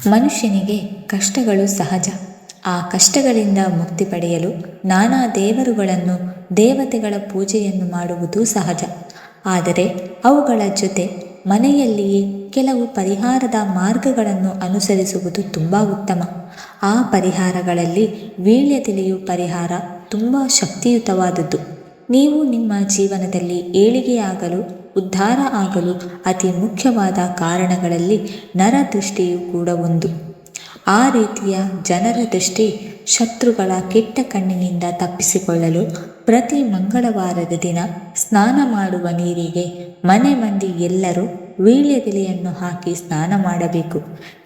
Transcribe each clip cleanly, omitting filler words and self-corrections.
ಮನುಷ್ಯನಿಗೆ ಕಷ್ಟಗಳು ಸಹಜ. ಆ ಕಷ್ಟಗಳಿಂದ ಮುಕ್ತಿ ಪಡೆಯಲು ನಾನಾ ದೇವರುಗಳನ್ನು, ದೇವತೆಗಳ ಪೂಜೆಯನ್ನು ಮಾಡುವುದು ಸಹಜ. ಆದರೆ ಅವುಗಳ ಜೊತೆ ಮನೆಯಲ್ಲಿಯೇ ಕೆಲವು ಪರಿಹಾರದ ಮಾರ್ಗಗಳನ್ನು ಅನುಸರಿಸುವುದು ತುಂಬ ಉತ್ತಮ. ಆ ಪರಿಹಾರಗಳಲ್ಲಿ ವೀಳ್ಯದೆಲೆಯು ಪರಿಹಾರ ತುಂಬ ಶಕ್ತಿಯುತವಾದದ್ದು. ನೀವು ನಿಮ್ಮ ಜೀವನದಲ್ಲಿ ಏಳಿಗೆಯಾಗಲು, ಉದ್ಧಾರ ಆಗಲು ಅತಿ ಮುಖ್ಯವಾದ ಕಾರಣಗಳಲ್ಲಿ ನರದೃಷ್ಟಿಯು ಕೂಡ ಒಂದು. ಆ ರೀತಿಯ ಜನರ ದೃಷ್ಟಿ, ಶತ್ರುಗಳ ಕೆಟ್ಟ ಕಣ್ಣಿನಿಂದ ತಪ್ಪಿಸಿಕೊಳ್ಳಲು ಪ್ರತಿ ಮಂಗಳವಾರದ ದಿನ ಸ್ನಾನ ಮಾಡುವ ನೀರಿಗೆ ಮನೆ ಮಂದಿ ಎಲ್ಲರೂ ವೀಳ್ಯದೆಲೆಯನ್ನು ಹಾಕಿ ಸ್ನಾನ ಮಾಡಬೇಕು.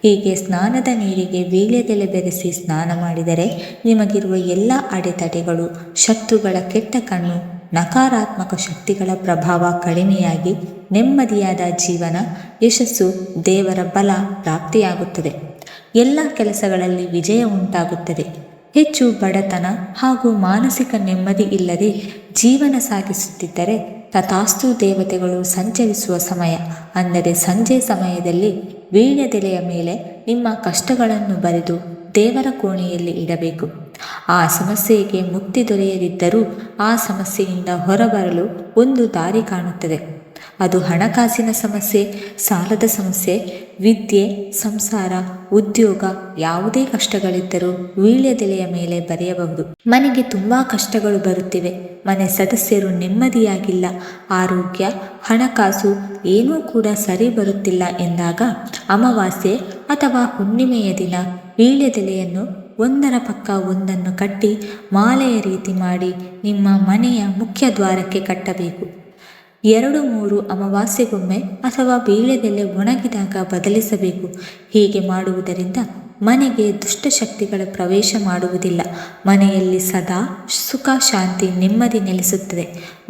ಹೀಗೆ ಸ್ನಾನದ ನೀರಿಗೆ ವೀಳ್ಯದೆಲೆ ಬೆರೆಸಿ ಸ್ನಾನ ಮಾಡಿದರೆ ನಿಮಗಿರುವ ಎಲ್ಲ ಅಡೆತಡೆಗಳು, ಶತ್ರುಗಳ ಕೆಟ್ಟ ಕಣ್ಣು, ನಕಾರಾತ್ಮಕ ಶಕ್ತಿಗಳ ಪ್ರಭಾವ ಕಡಿಮೆಯಾಗಿ ನೆಮ್ಮದಿಯಾದ ಜೀವನ, ಯಶಸ್ಸು, ದೇವರ ಬಲ ಪ್ರಾಪ್ತಿಯಾಗುತ್ತದೆ. ಎಲ್ಲ ಕೆಲಸಗಳಲ್ಲಿ ವಿಜಯ ಉಂಟಾಗುತ್ತದೆ. ಹೆಚ್ಚು ಬಡತನ ಹಾಗೂ ಮಾನಸಿಕ ನೆಮ್ಮದಿ ಇಲ್ಲದೆ ಜೀವನ ಸಾಗಿಸುತ್ತಿದ್ದರೆ ತಥಾಸ್ತು ದೇವತೆಗಳು ಸಂಚರಿಸುವ ಸಮಯ, ಅಂದರೆ ಸಂಜೆ ಸಮಯದಲ್ಲಿ ವೀಳ್ಯದೆಲೆಯ ಮೇಲೆ ನಿಮ್ಮ ಕಷ್ಟಗಳನ್ನು ಬರೆದು ದೇವರ ಕೋಣೆಯಲ್ಲಿ ಇಡಬೇಕು. ಆ ಸಮಸ್ಯೆಗೆ ಮುಕ್ತಿ ದೊರೆಯದಿದ್ದರೂ ಆ ಸಮಸ್ಯೆಯಿಂದ ಹೊರಬರಲು ಒಂದು ದಾರಿ ಕಾಣುತ್ತದೆ. ಅದು ಹಣಕಾಸಿನ ಸಮಸ್ಯೆ, ಸಾಲದ ಸಮಸ್ಯೆ, ವಿದ್ಯೆ, ಸಂಸಾರ, ಉದ್ಯೋಗ, ಯಾವುದೇ ಕಷ್ಟಗಳಿದ್ದರೂ ವೀಳ್ಯದೆಲೆಯ ಮೇಲೆ ಬರೆಯಬಹುದು. ಮನೆಗೆ ತುಂಬ ಕಷ್ಟಗಳು ಬರುತ್ತಿವೆ, ಮನೆ ಸದಸ್ಯರು ನೆಮ್ಮದಿಯಾಗಿಲ್ಲ, ಆರೋಗ್ಯ, ಹಣಕಾಸು ಏನೂ ಕೂಡ ಸರಿ ಬರುತ್ತಿಲ್ಲ ಎಂದಾಗ ಅಮಾವಾಸ್ಯೆ ಅಥವಾ ಹುಣ್ಣಿಮೆಯ ದಿನ ವೀಳ್ಯದೆಲೆಯನ್ನು ಒಂದರ ಪಕ್ಕ ಒಂದನ್ನು ಕಟ್ಟಿ ಮಾಲೆಯ ರೀತಿ ಮಾಡಿ ನಿಮ್ಮ ಮನೆಯ ಮುಖ್ಯ ದ್ವಾರಕ್ಕೆ ಕಟ್ಟಬೇಕು. 2-3 ಅಮಾವಾಸ್ಯೆಗೊಮ್ಮೆ ಅಥವಾ ವೀಳ್ಯದೆಲೆ ಒಣಗಿದಾಗ ಬದಲಿಸಬೇಕು. ಹೀಗೆ ಮಾಡುವುದರಿಂದ ಮನೆಗೆ ದುಷ್ಟಶಕ್ತಿಗಳ ಪ್ರವೇಶ ಮಾಡುವುದಿಲ್ಲ. ಮನೆಯಲ್ಲಿ ಸದಾ ಸುಖ, ಶಾಂತಿ, ನೆಮ್ಮದಿ ನೆಲೆಸುತ್ತದೆ.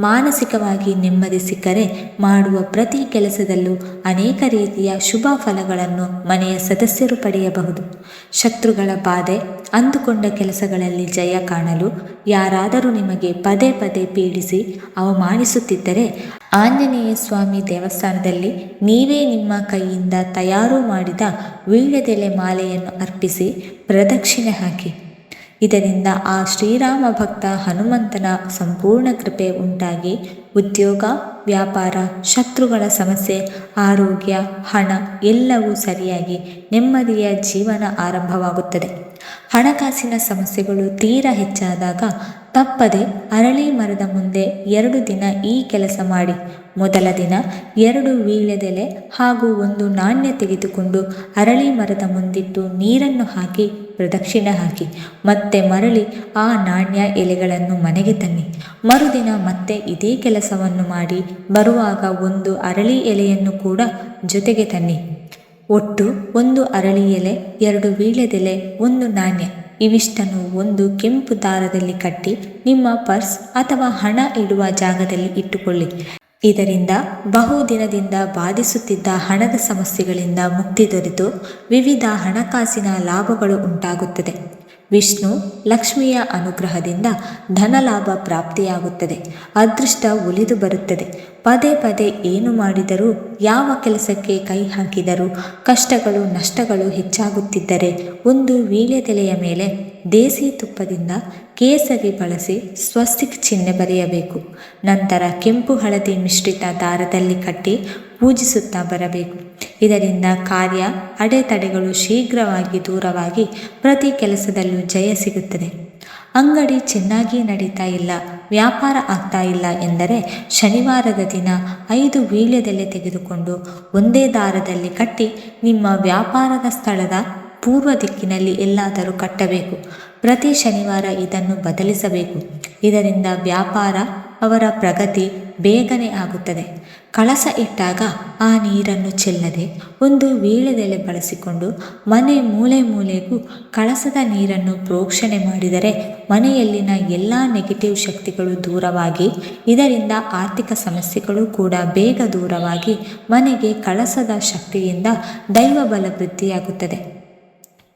ಮಾನಸಿಕವಾಗಿ ನೆಮ್ಮದಿ ಸಿಕ್ಕರೆ ಮಾಡುವ ಪ್ರತಿ ಕೆಲಸದಲ್ಲೂ ಅನೇಕ ರೀತಿಯ ಶುಭ ಫಲಗಳನ್ನು ಮನೆಯ ಸದಸ್ಯರು ಪಡೆಯಬಹುದು. ಶತ್ರುಗಳ ಬಾಧೆ, ಅಂದುಕೊಂಡ ಕೆಲಸಗಳಲ್ಲಿ ಜಯ ಕಾಣಲು ಯಾರಾದರೂ ನಿಮಗೆ ಪದೇ ಪದೇ ಪೀಡಿಸಿ ಅವಮಾನಿಸುತ್ತಿದ್ದರೆ ಆಂಜನೇಯ ಸ್ವಾಮಿ ದೇವಸ್ಥಾನದಲ್ಲಿ ನೀವೇ ನಿಮ್ಮ ಕೈಯಿಂದ ತಯಾರು ಮಾಡಿದ ವೀಳ್ಯದೆಲೆ ಮಾಲೆಯನ್ನು ಅರ್ಪಿಸಿ ಪ್ರದಕ್ಷಿಣೆ ಹಾಕಿ. ಇದರಿಂದ ಆ ಶ್ರೀರಾಮ ಭಕ್ತ ಹನುಮಂತನ ಸಂಪೂರ್ಣ ಕೃಪೆ ಉಂಟಾಗಿ ಉದ್ಯೋಗ, ವ್ಯಾಪಾರ, ಶತ್ರುಗಳ ಸಮಸ್ಯೆ, ಆರೋಗ್ಯ, ಹಣ ಎಲ್ಲವೂ ಸರಿಯಾಗಿ ನೆಮ್ಮದಿಯ ಜೀವನ ಆರಂಭವಾಗುತ್ತದೆ. ಹಣಕಾಸಿನ ಸಮಸ್ಯೆಗಳು ತೀರಾ ಹೆಚ್ಚಾದಾಗ ತಪ್ಪದೆ ಅರಳಿ ಮರದ ಮುಂದೆ 2 ದಿನ ಈ ಕೆಲಸ ಮಾಡಿ. ಮೊದಲ ದಿನ 2 ವೀಳ್ಯದೆಲೆ ಹಾಗೂ 1 ನಾಣ್ಯ ತೆಗೆದುಕೊಂಡು ಅರಳಿ ಮರದ ಮುಂದಿಟ್ಟು ನೀರನ್ನು ಹಾಕಿ ಪ್ರದಕ್ಷಿಣೆ ಹಾಕಿ. ಮತ್ತೆ ಮರಳಿ ಆ ನಾಣ್ಯ ಎಲೆಗಳನ್ನು ಮನೆಗೆ ತನ್ನಿ. ಮರುದಿನ ಮತ್ತೆ ಇದೇ ಕೆಲಸವನ್ನು ಮಾಡಿ ಬರುವಾಗ 1 ಅರಳಿ ಎಲೆಯನ್ನು ಕೂಡ ಜೊತೆಗೆ ತನ್ನಿ. ಒಟ್ಟು 1 ಅರಳಿ ಎಲೆ, 2 ವೀಳ್ಯದೆಲೆ, 1 ನಾಣ್ಯ ಇವಿಷ್ಟನ್ನು ಒಂದು ಕೆಂಪು ದಾರದಲ್ಲಿ ಕಟ್ಟಿ ನಿಮ್ಮ ಪರ್ಸ್ ಅಥವಾ ಹಣ ಇಡುವ ಜಾಗದಲ್ಲಿ ಇಟ್ಟುಕೊಳ್ಳಿ. ಇದರಿಂದ ಬಹುದಿನದಿಂದ ಬಾಧಿಸುತ್ತಿದ್ದ ಹಣದ ಸಮಸ್ಯೆಗಳಿಂದ ಮುಕ್ತಿ ದೊರೆತು ವಿವಿಧ ಹಣಕಾಸಿನ ಲಾಭಗಳು ಉಂಟಾಗುತ್ತದೆ. ವಿಷ್ಣು, ಲಕ್ಷ್ಮಿಯ ಅನುಗ್ರಹದಿಂದ ಧನಲಾಭ ಪ್ರಾಪ್ತಿಯಾಗುತ್ತದೆ. ಅದೃಷ್ಟ ಒಲಿದು ಬರುತ್ತದೆ. ಪದೇ ಪದೇ ಏನು ಮಾಡಿದರೂ, ಯಾವ ಕೆಲಸಕ್ಕೆ ಕೈ ಹಾಕಿದರೂ ಕಷ್ಟಗಳು, ನಷ್ಟಗಳು ಹೆಚ್ಚಾಗುತ್ತಿದ್ದರೆ 1 ವೀಳ್ಯದೆಲೆಯ ಮೇಲೆ ದೇಸಿ ತುಪ್ಪದಿಂದ ಕೇಸರಿ ಬಳಸಿ ಸ್ವಸ್ತಿಕ್ ಚಿಹ್ನೆ ಬರೆಯಬೇಕು. ನಂತರ ಕೆಂಪು ಹಳದಿ ಮಿಶ್ರಿತ ದಾರದಲ್ಲಿ ಕಟ್ಟಿ ಪೂಜಿಸುತ್ತಾ ಬರಬೇಕು. ಇದರಿಂದ ಕಾರ್ಯ, ಅಡೆತಡೆಗಳು ಶೀಘ್ರವಾಗಿ ದೂರವಾಗಿ ಪ್ರತಿ ಕೆಲಸದಲ್ಲೂ ಜಯ ಸಿಗುತ್ತದೆ. ಅಂಗಡಿ ಚೆನ್ನಾಗಿ ನಡೀತಾ ಇಲ್ಲ, ವ್ಯಾಪಾರ ಆಗ್ತಾ ಇಲ್ಲ ಎಂದರೆ ಶನಿವಾರದ ದಿನ 5 ವೀಳ್ಯದೆಲೆ ತೆಗೆದುಕೊಂಡು ಒಂದೇ ದಾರದಲ್ಲಿ ಕಟ್ಟಿ ನಿಮ್ಮ ವ್ಯಾಪಾರದ ಸ್ಥಳದ ಪೂರ್ವ ದಿಕ್ಕಿನಲ್ಲಿ ಎಲ್ಲಾದರೂ ಕಟ್ಟಬೇಕು. ಪ್ರತಿ ಶನಿವಾರ ಇದನ್ನು ಬದಲಿಸಬೇಕು. ಇದರಿಂದ ವ್ಯಾಪಾರ, ಅವರ ಪ್ರಗತಿ ಬೇಗನೆ ಆಗುತ್ತದೆ. ಕಳಸ ಇಟ್ಟಾಗ ಆ ನೀರನ್ನು ಚೆಲ್ಲದೆ 1 ವೀಳ್ಯದೆಲೆ ಬಳಸಿಕೊಂಡು ಮನೆ ಮೂಲೆ ಮೂಲೆಗೂ ಕಳಸದ ನೀರನ್ನು ಪ್ರೋಕ್ಷಣೆ ಮಾಡಿದರೆ ಮನೆಯಲ್ಲಿನ ಎಲ್ಲ ನೆಗೆಟಿವ್ ಶಕ್ತಿಗಳು ದೂರವಾಗಿ, ಇದರಿಂದ ಆರ್ಥಿಕ ಸಮಸ್ಯೆಗಳು ಕೂಡ ಬೇಗ ದೂರವಾಗಿ ಮನೆಗೆ ಕಳಸದ ಶಕ್ತಿಯಿಂದ ದೈವ ಬಲ ವೃದ್ಧಿಯಾಗುತ್ತದೆ.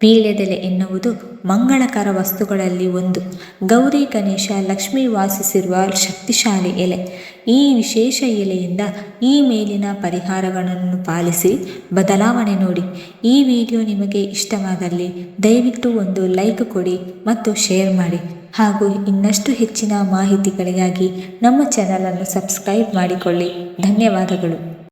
ವೀಳ್ಯದೆಲೆ ಎನ್ನುವುದು ಮಂಗಳಕರ ವಸ್ತುಗಳಲ್ಲಿ ಒಂದು. ಗೌರಿ ಗಣೇಶ ಲಕ್ಷ್ಮಿ ವಾಸಿಸಿರುವ ಶಕ್ತಿಶಾಲಿ ಎಲೆ. ಈ ವಿಶೇಷ ಎಲೆಯಿಂದ ಈ ಮೇಲಿನ ಪರಿಹಾರಗಳನ್ನು ಪಾಲಿಸಿ ಬದಲಾವಣೆ ನೋಡಿ. ಈ ವಿಡಿಯೋ ನಿಮಗೆ ಇಷ್ಟವಾದಲ್ಲಿ ದಯವಿಟ್ಟು ಒಂದು ಲೈಕ್ ಕೊಡಿ ಮತ್ತು ಶೇರ್ ಮಾಡಿ. ಹಾಗೂ ಇನ್ನಷ್ಟು ಹೆಚ್ಚಿನ ಮಾಹಿತಿಗಳಿಗಾಗಿ ನಮ್ಮ ಚಾನಲನ್ನು ಸಬ್ಸ್ಕ್ರೈಬ್ ಮಾಡಿಕೊಳ್ಳಿ. ಧನ್ಯವಾದಗಳು.